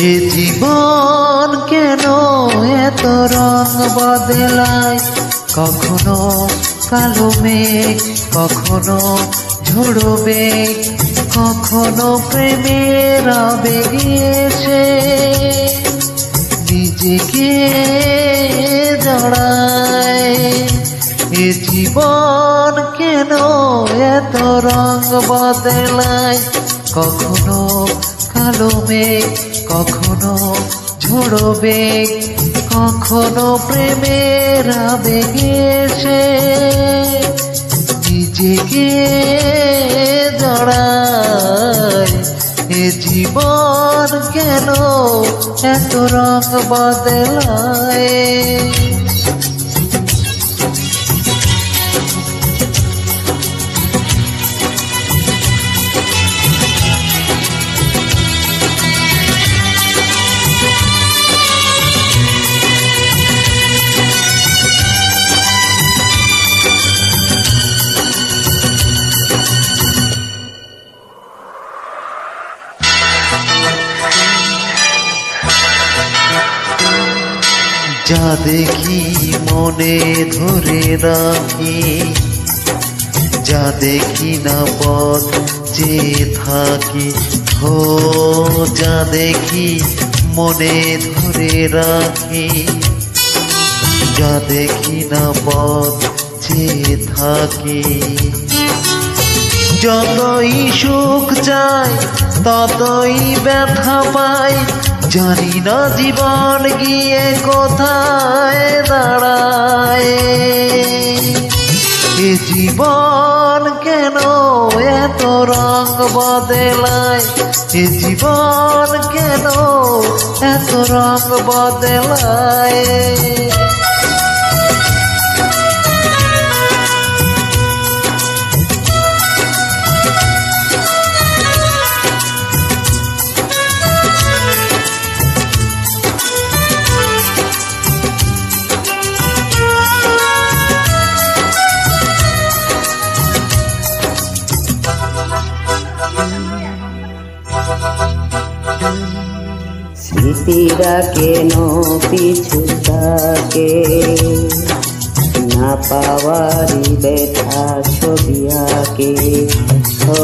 এ জীবন কেন এত রং বদলায়, কখনো কালো মেঘ, কখনো ঝোড়ো মেঘ, কখনো প্রেমের আবেগে এসে নিজেকে জড়ায়। এ জীবন কেন এত রং বদলায়, কখনো কালো মেঘ, কখনো ঝোড়ো মেঘ, কখনো প্রেমের আবেগে এসে নিজেকে জড়ায়। এ জীবন কেন এত রং বদলায়। যা দেখি মনে ধরে রাখি, যা দেখি না পথ চেয়ে থাকি। হো যা দেখি মনে ধরে রাখি, যা দেখি না পথ চেয়ে থাকি। যতই সুখ চাই ততই ব্যথা পাই, জানি না জীবন গিয়ে কোথায় দাঁড়ায়। এ জীবন কেন এত রং বদলায়, এ জীবন কেন এত রং বদলায়। স্মৃতিরা কেন পিছু থাকে, না পাওয়ারই ব্যথা ছবি আঁকে। ও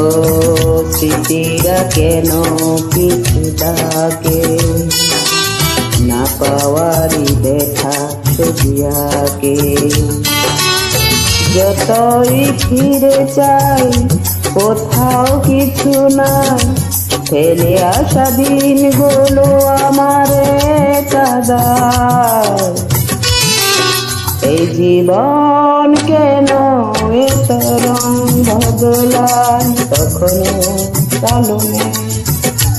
স্মৃতিরা কেন পিছু থাকে, না পাওয়ারই ব্যথা ছবি আঁকে। যতই ফিরে চাই কোথাও কিছু নাই, ফেলে আসা দিনগুলো আমার কাদায়। এই জীবন কেন এত রং বদলায়, কখনো কালো মেঘ,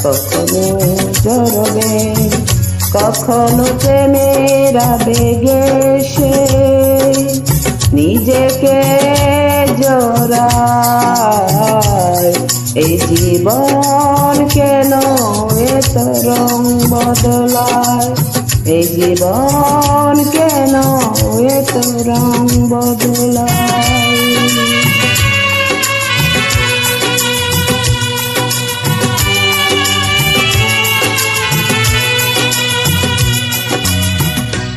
কখনো ঝড়ো মেঘ, কখনো প্রেমের আবেগে এসে নিজেকে জড়ায়। এই জীবন কেন এত রং বদলায়, এই জীবন কেন এত রং বদলায়।